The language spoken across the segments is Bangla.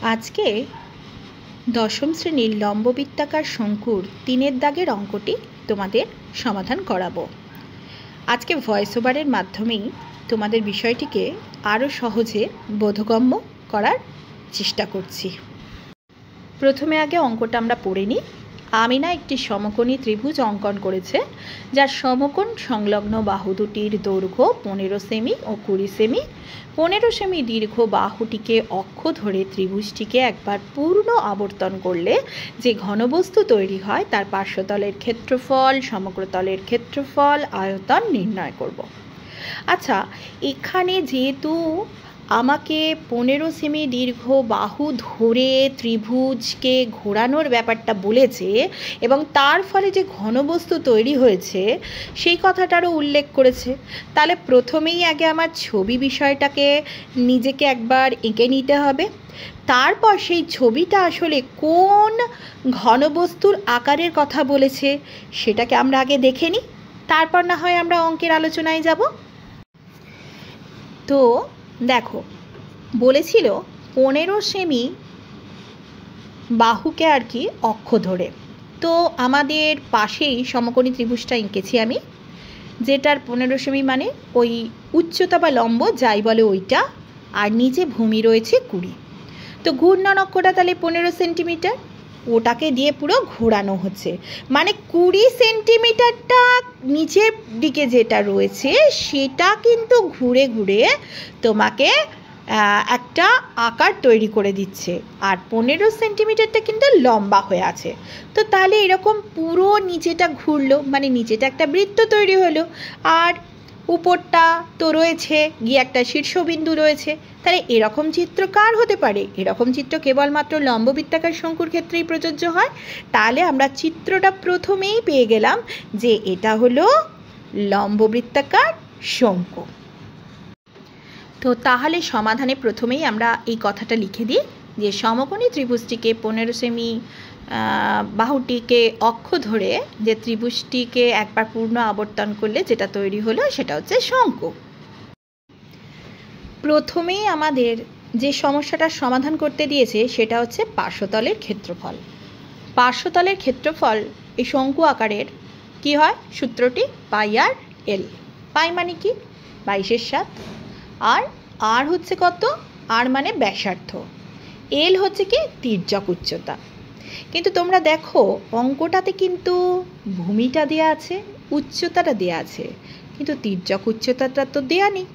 আজকে দশম শ্রেণীর লম্ববৃত্তাকার শঙ্কুর 3 দাগের অঙ্কটি তোমাদের সমাধান করাবো। আজকে ভয়েস ওভারের মাধ্যমেই তোমাদের বিষয়টিকে আরও সহজে বোধগম্য করার চেষ্টা করছি। প্রথমে আগে অঙ্কটা আমরা পড়ে নিই। আমিনা একটি সমকোণী ত্রিভুজ অঙ্কন করেছে, যার সমকোণ সংলগ্ন বাহু দুটির দৈর্ঘ্য 15 সেমি ও 20 সেমি। 15 সেমি দীর্ঘ বাহুটিকে অক্ষ ধরে ত্রিভুজটিকে একবার পূর্ণ আবর্তন করলে যে ঘনবস্তু তৈরি হয় তার পার্শ্বতলের ক্ষেত্রফল, সমগ্রতলের ক্ষেত্রফল, আয়তন নির্ণয় করব। আচ্ছা, এখানে যেহেতু আমাকে 15 সেমি দীর্ঘ বাহু ধরে ত্রিভুজকে ঘোরানোর ব্যাপারটা বলেছে এবং তার ফলে যে ঘনবস্তু তৈরি হয়েছে সেই কথাটারও উল্লেখ করেছে, তাহলে প্রথমেই আগে আমার ছবি বিষয়টাকে নিজেকে একবার এঁকে নিতে হবে। তারপর সেই ছবিটা আসলে কোন ঘনবস্তুর আকারের কথা বলেছে সেটাকে আমরা আগে দেখে নিই, তারপর না হয় আমরা অঙ্কের আলোচনায় যাব। তো দেখো, বলেছিল 15 সেমি বাহুকে আর কি অক্ষ ধরে। তো আমাদের পাশেই সমকোণী ত্রিভুজটা এঁকেছি আমি, যেটার 15 সেমি মানে ওই উচ্চতা বা লম্ব যাই বলে ওইটা, আর নিচে ভূমি রয়েছে 20। তো ঘূর্ণন অক্ষটা তাহলে 15 সেন্টিমিটার, ওটাকে দিয়ে পুরো ঘোরানো হচ্ছে, মানে 20 সেন্টিমিটারটা নিচের দিকে যেটা রয়েছে সেটা কিন্তু ঘুরে ঘুরে তোমাকে একটা আকার তৈরি করে দিচ্ছে, আর 15 সেন্টিমিটারটা কিন্তু লম্বা হয়ে আছে। তো তাহলে এরকম পুরো নিচেটা ঘুরলো, মানে নিচেটা একটা বৃত্ত তৈরি হলো, আর উপরটা তো রয়েছে গিয়ে একটা শীর্ষবিন্দু রয়েছে। তাহলে এরকম চিত্র কার হতে পারে? এরকম চিত্র কেবলমাত্র লম্ববৃত্তাকার শঙ্কুর ক্ষেত্রেই প্রযোজ্য হয়। তাহলে আমরা চিত্রটা প্রথমেই পেয়ে গেলাম যে এটা হলো লম্ববৃত্তাকার শঙ্কু। তো তাহলে সমাধানে প্রথমেই আমরা এই কথাটা লিখে দিই যে সমকোণী ত্রিভুজটিকে 15 সেমি বাহুটিকে অক্ষ ধরে যে ত্রিভুজটিকে একবার পূর্ণ আবর্তন করলে যেটা তৈরি হলো সেটা হচ্ছে শঙ্কু। প্রথমেই আমাদের যে সমস্যাটার সমাধান করতে দিয়েছে সেটা হচ্ছে পার্শ্বতলের ক্ষেত্রফল। পার্শ্বতলের ক্ষেত্রফল এই শঙ্কু আকারের কি হয়? সূত্রটি পাই আর এল। পাই মানে কি? 22/7, আর হচ্ছে কত? আর মানে ব্যাসার্ধ, এল হচ্ছে কি? তির্যক উচ্চতা। কিন্তু তোমরা দেখো অঙ্কটাতে কিন্তু ভূমিটা দেয়া আছে, উচ্চতাটা দেয়া আছে, কিন্তু তির্যক উচ্চতাটা তো দেয়া নেই।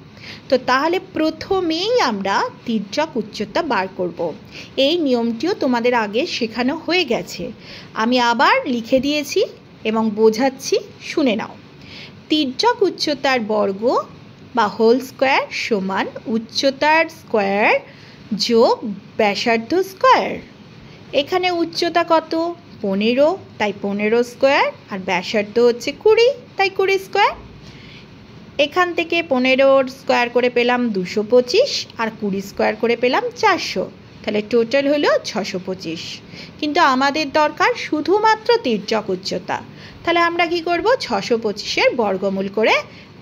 তো তাহলে প্রথমেই আমরা তির্যক উচ্চতা বার করব। এই নিয়মটিও তোমাদের আগে শেখানো হয়ে গেছে, আমি আবার লিখে দিয়েছি এবং বোঝাচ্ছি, শুনে নাও। তির্যক উচ্চতার বর্গ বা হোল স্কোয়ার সমান উচ্চতার স্কোয়ার যোগ ব্যাসার্ধ স্কোয়ার। এখানে উচ্চতা কত? 15, তাই 15 স্কোয়ার, আর ব্যাসার্ধ হচ্ছে 20, তাই 20 স্কোয়ার। এখান থেকে 15 স্কোয়ার করে পেলাম 225, আর 20 স্কোয়ার করে পেলাম 400, তাহলে টোটাল হলো 625। কিন্তু আমাদের দরকার শুধুমাত্র তির্যক উচ্চতা, তাহলে আমরা কি করব? 625-এর বর্গমূল করে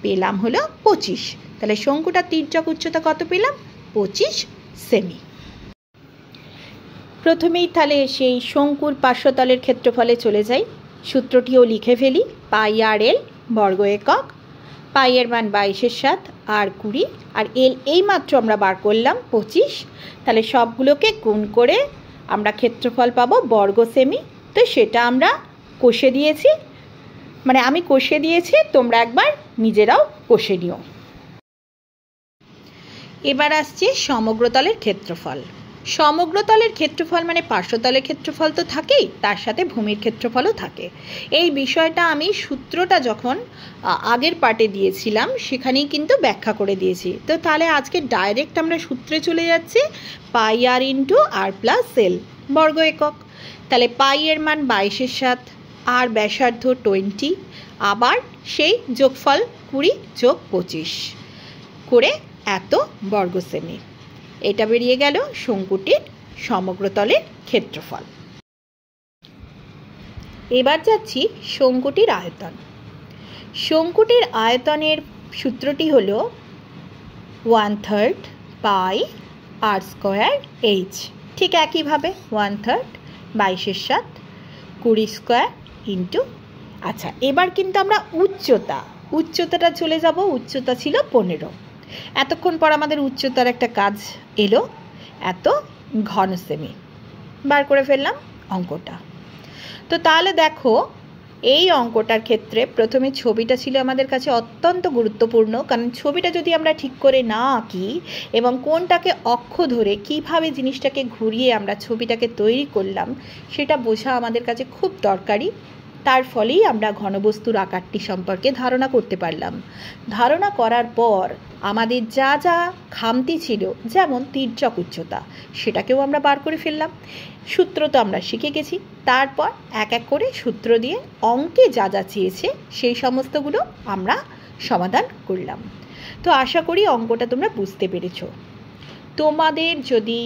পেলাম হলো 25। তাহলে শঙ্কুটার তির্যক উচ্চতা কত পেলাম? 25 সেমি। প্রথমেই তাহলে সেই শঙ্কুর পার্শ্বতলের ক্ষেত্রফলে চলে যাই, সূত্রটিও লিখে ফেলি। পাই আর এল বর্গ একক, পাই এর মান 22/7 আর 20, আর এল এইমাত্র আমরা বার করলাম 25। তাহলে সবগুলোকে গুণ করে আমরা ক্ষেত্রফল পাবো বর্গ সেমি। তো সেটা আমরা কষে দিয়েছি, মানে আমি কষে দিয়েছি, তোমরা একবার নিজেরাও কষে নিও। এবার আসছে সমগ্রতলের ক্ষেত্রফল। সমগ্রতলের ক্ষেত্রফল মানে পার্শ্বতলের ক্ষেত্রফল তো থাকেই, তার সাথে ভূমির ক্ষেত্রফলও থাকে। এই বিষয়টা আমি সূত্রটা যখন আগের পার্টে দিয়েছিলাম সেখানেই কিন্তু ব্যাখ্যা করে দিয়েছি। তো তাহলে আজকে ডাইরেক্ট আমরা সূত্রে চলে যাচ্ছি, পাই আর ইন্টু আর প্লাস এল বর্গ একক। তাহলে পাই এর মান 22/7 আর ব্যাসার্ধ 20, আবার সেই যোগফল 20 যোগ 25 করে এত বর্গ সেমি। এটা বেরিয়ে গেল শঙ্কুটির সমগ্রতলের ক্ষেত্রফল। এবার যাচ্ছি শঙ্কুটির আয়তন। শঙ্কুটির আয়তনের সূত্রটি হলো 1/3 পাই আর স্কোয়ার এইচ। ঠিক একইভাবে 1/3 22 7 20 স্কোয়ার ইন্টু। আচ্ছা, এবার কিন্তু আমরা উচ্চতাটা চলে যাব। উচ্চতা ছিল 15। এতক্ষণ পর আমাদের উচ্চতার একটা কাজ এলো, এত ঘন সেমি বার করে ফেললাম অঙ্কটা। তো তাহলে দেখো, এই অঙ্কটার ক্ষেত্রে প্রথমে ছবিটা ছিল আমাদের কাছে অত্যন্ত গুরুত্বপূর্ণ, কারণ ছবিটা যদি আমরা ঠিক করে না আঁকি এবং কোনটাকে অক্ষ ধরে কিভাবে জিনিসটাকে ঘুরিয়ে আমরা ছবিটাকে তৈরি করলাম সেটা বোঝা আমাদের কাছে খুব দরকারি। তার ফলেই আমরা ঘনবস্তুর আকারটি সম্পর্কে ধারণা করতে পারলাম। ধারণা করার পর আমাদের যা যা খামতি ছিল, যেমন তির্যক উচ্চতা, সেটাকেও আমরা বার করে ফেললাম। সূত্র তো আমরা শিখে গেছি। তারপর এক এক করে সূত্র দিয়ে অঙ্কে যা যা চেয়েছে সেই সমস্তগুলো আমরা সমাধান করলাম। তো আশা করি অঙ্কটা তোমরা বুঝতে পেরেছো। তোমাদের যদি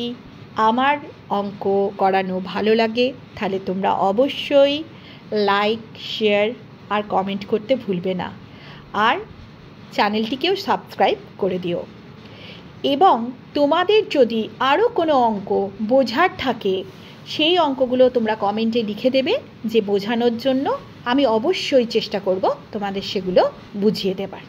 আমার অঙ্ক করানো ভালো লাগে তাহলে তোমরা অবশ্যই লাইক, শেয়ার আর কমেন্ট করতে ভুলবে না। আর চ্যানেলটিকেও সাবস্ক্রাইব করে দিও। এবং তোমাদের যদি আরও কোনো অঙ্ক বোঝার থাকে সেই অঙ্কগুলো তোমরা কমেন্টে লিখে দেবে, যে বোঝানোর জন্য আমি অবশ্যই চেষ্টা করব তোমাদের সেগুলো বুঝিয়ে দেবার।